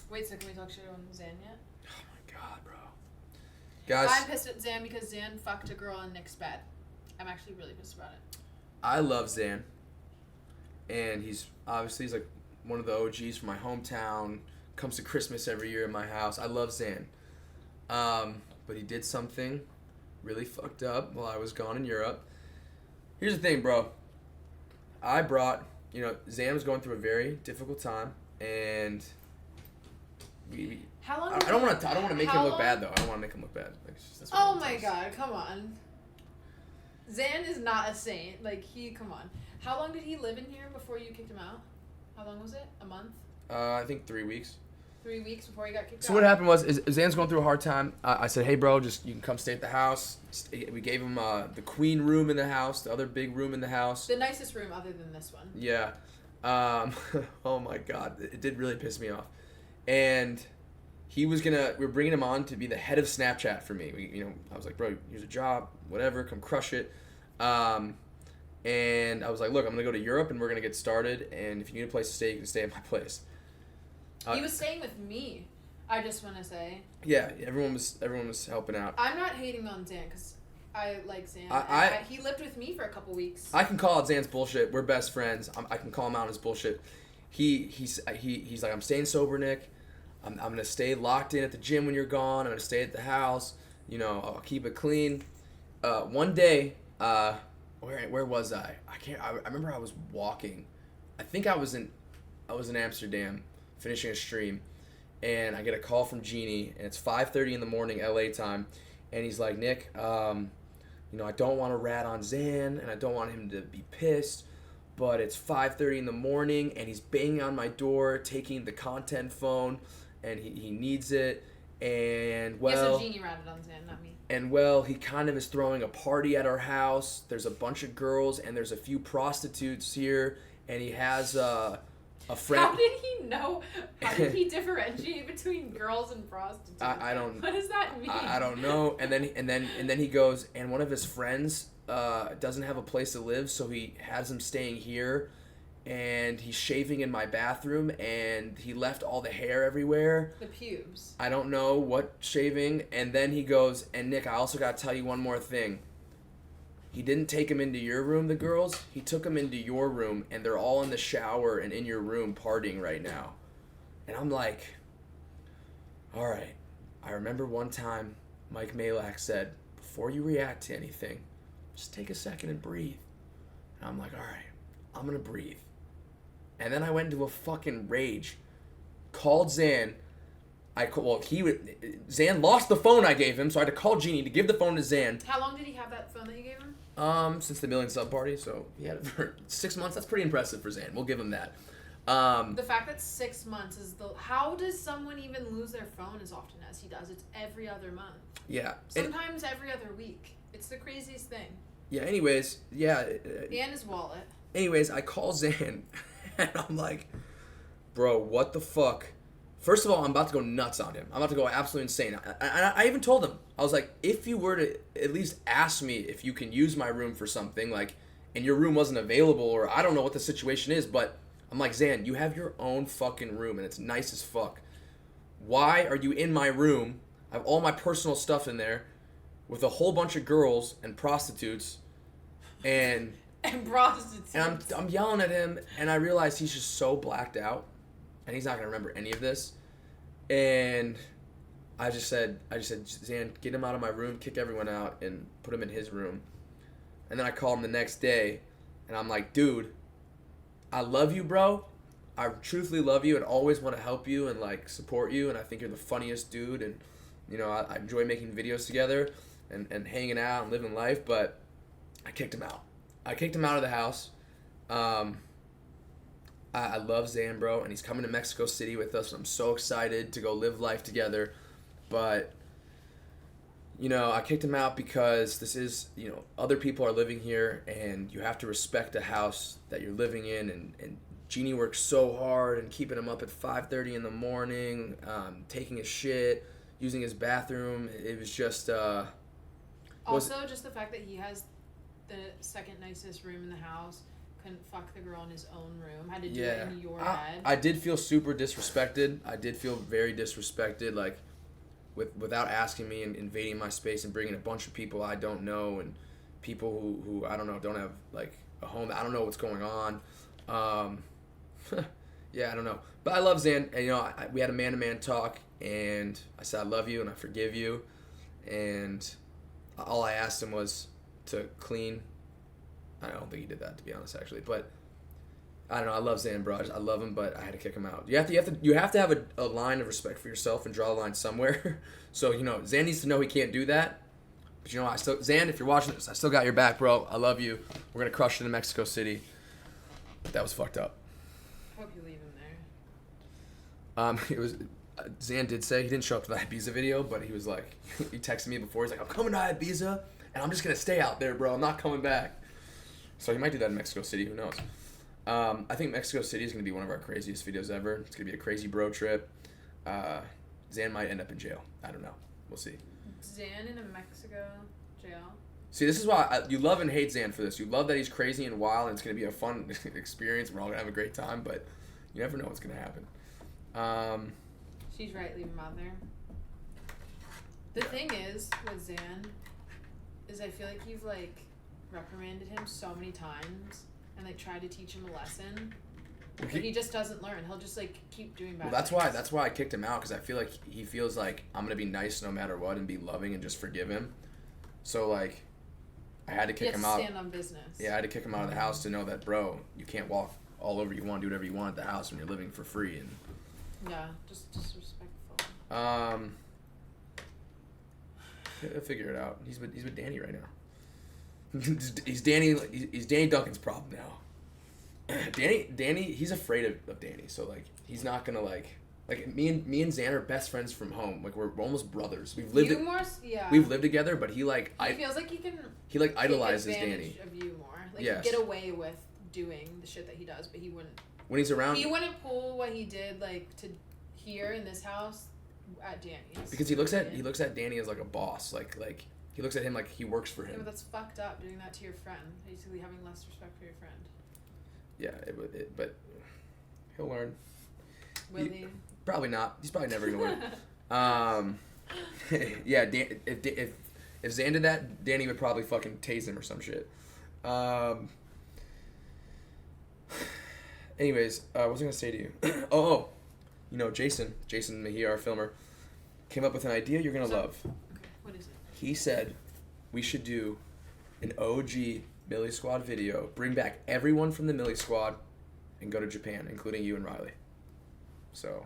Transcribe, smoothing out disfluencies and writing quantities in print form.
Wait, so can we talk shit on Zain yet? Oh my god, bro. Guys, I'm pissed at Zain because Zain fucked a girl in Nick's bed. I'm actually really pissed about it. I love Zain. And he's like one of the OGs from my hometown. Comes to Christmas every year in my house. I love Zain. But he did something really fucked up while I was gone in Europe. Here's the thing, bro. I brought, Zain was going through a very difficult time, and How long? I don't want to make him look bad though. I don't want to make him look bad. Like, that's what oh my god, come on. Zain is not a saint. Come on. How long did he live in here before you kicked him out? How long was it? A month? I think 3 weeks. 3 weeks before he got kicked out? So what happened was, Zane's going through a hard time. I said, hey, bro, you can come stay at the house. We gave him the queen room in the house, the other big room in the house. The nicest room other than this one. Yeah. Oh, my God. It did really piss me off. And we were bringing him on to be the head of Snapchat for me. I was like, bro, here's a job, whatever, come crush it. And I was like, look, I'm going to go to Europe, and we're going to get started. And if you need a place to stay, you can stay at my place. He was staying with me, I just want to say. Yeah, everyone was helping out. I'm not hating on Zain because I like Zain. He lived with me for a couple weeks. I can call out Zan's bullshit. We're best friends. I can call him out on his bullshit. He's like, I'm staying sober, Nick. I'm gonna stay locked in at the gym when you're gone. I'm gonna stay at the house. I'll keep it clean. One day, where was I? I remember I was walking. I think I was in Amsterdam, finishing a stream, and I get a call from Genie, and it's 5:30 in the morning LA time, and he's like, Nick, I don't want to rat on Zain, and I don't want him to be pissed, but it's 5:30 in the morning, and he's banging on my door, taking the content phone, and he needs it, and so Genie ratted on Zain, not me. And he kind of is throwing a party at our house. There's a bunch of girls, and there's a few prostitutes here, and he has a friend. How did he know? How did he differentiate between girls and prostitutes? I don't. What does that mean? I don't know. And then he goes, and one of his friends doesn't have a place to live, so he has him staying here, and he's shaving in my bathroom, and he left all the hair everywhere. The pubes. I don't know what shaving. And then he goes, and Nick, I also got to tell you one more thing. He didn't take him into your room, the girls. He took them into your room, and they're all in the shower and in your room partying right now. And I'm like, all right. I remember one time Mike Malak said, before you react to anything, just take a second and breathe. And I'm like, all right, I'm going to breathe. And then I went into a fucking rage. Called Zain. Zain lost the phone I gave him, so I had to call Genie to give the phone to Zain. How long did he have that phone that you gave him? Since the Million Sub Party, so he had it for 6 months. That's pretty impressive for Zain. We'll give him that. The fact that 6 months is how does someone even lose their phone as often as he does? It's every other month. Yeah. Sometimes every other week. It's the craziest thing. Yeah, anyways, yeah. And his wallet. Anyways, I call Zain, and I'm like, bro, what the fuck? First of all, I'm about to go nuts on him. I'm about to go absolutely insane. I even told him, I was like, if you were to at least ask me if you can use my room for something, and your room wasn't available, or I don't know what the situation is, but I'm like, Zain, you have your own fucking room, and it's nice as fuck. Why are you in my room? I have all my personal stuff in there with a whole bunch of girls and prostitutes, and prostitutes. And I'm yelling at him, and I realize he's just so blacked out, and he's not gonna remember any of this. And I just said, Zain, get him out of my room, kick everyone out, and put him in his room. And then I call him the next day, and I'm like, dude, I love you, bro. I truthfully love you and always want to help you and support you, and I think you're the funniest dude, and I enjoy making videos together and hanging out and living life, but I kicked him out. I kicked him out of the house. I love Zain, bro, and he's coming to Mexico City with us, and I'm so excited to go live life together. But, I kicked him out because this is, other people are living here, and you have to respect the house that you're living in, and Genie works so hard and keeping him up at 5:30 in the morning, taking a shit, using his bathroom. It was just... also, just the fact that he has the second nicest room in the house couldn't fuck the girl in his own room, had to do it in your bed. I did feel super disrespected. I did feel very disrespected, like, without asking me and invading my space and bringing a bunch of people I don't know and people who I don't know, don't have, like, a home. I don't know what's going on. Yeah, I don't know. But I love Zain, and, you know, we had a man-to-man talk, and I said I love you and I forgive you, and all I asked him was to clean. I don't think he did that, to be honest, actually, but I don't know. I love Zain, bro. I love him, but I had to kick him out. You have to have a line of respect for yourself and draw a line somewhere. So, you know, Zain needs to know he can't do that. But, you know, Zain, if you're watching this, I still got your back, bro. I love you. We're gonna crush it in Mexico City. But that was fucked up. Hope you leave him there. It was. Zain did say he didn't show up to the Ibiza video, but he was like, he texted me before. He's like, I'm coming to Ibiza, and I'm just gonna stay out there, bro. I'm not coming back. So he might do that in Mexico City. Who knows? I think Mexico City is gonna be one of our craziest videos ever. It's gonna be a crazy bro trip. Zain might end up in jail. I don't know. We'll see. Zain in a Mexico jail. See, this is why you love and hate Zain for this. You love that he's crazy and wild, and it's gonna be a fun experience. We're all gonna have a great time, but you never know what's gonna happen. She's right. Leave him out there. The thing is with Zain, is I feel like you've like reprimanded him so many times and like tried to teach him a lesson, but he just doesn't learn. He'll just like keep doing bad. Well, that's why I kicked him out, because I feel like he feels like I'm gonna be nice no matter what and be loving and just forgive him. So like, I had to kick him out. Stand on business. Yeah, I had to kick him out of the house to know that, bro, you can't walk all over you want, do whatever you want at the house when you're living for free. And yeah, just disrespectful. He'll figure it out. He's with Danny right now. He's Danny Duncan's problem now. Danny, he's afraid of Danny, so like he's not gonna like me and Zain are best friends from home. Like we're almost brothers. We've lived together, but he feels like he like idolizes Danny. Of you more. Like yes. He'd get away with doing the shit that he does, but he wouldn't. When he's around, he wouldn't pull what he did like to here in this house at Danny's. Because he looks at Danny as like a boss. Like he looks at him like he works for him. Yeah, but that's fucked up, doing that to your friend. Basically having less respect for your friend. Yeah, but he'll learn. Will he? Probably not. He's probably never gonna learn. Yeah, if Zain did that, Danny would probably fucking tase him or some shit. Anyways, what was I gonna say to you? Oh, you know, Jason Mejia, our filmer, came up with an idea you're gonna love. Okay, what is it? He said we should do an OG Millie Squad video, bring back everyone from the Millie Squad, and go to Japan, including you and Riley. So